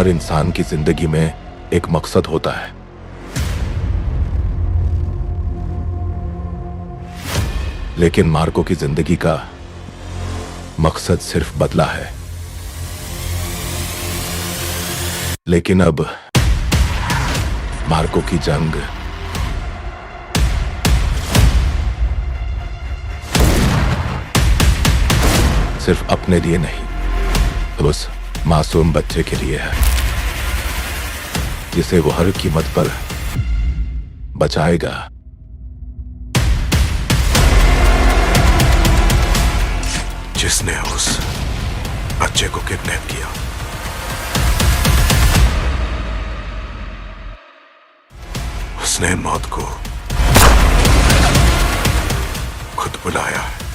हर इंसान की जिंदगी में एक मकसद होता है, लेकिन मार्को की जिंदगी का मकसद सिर्फ बदला है। लेकिन अब मार्को की जंग सिर्फ अपने लिए नहीं, उस मासूम बच्चे के लिए है जिसे वो हर कीमत पर बचाएगा। जिसने उस बच्चे को किडनैप किया। उसने मौत को खुद बुलाया है।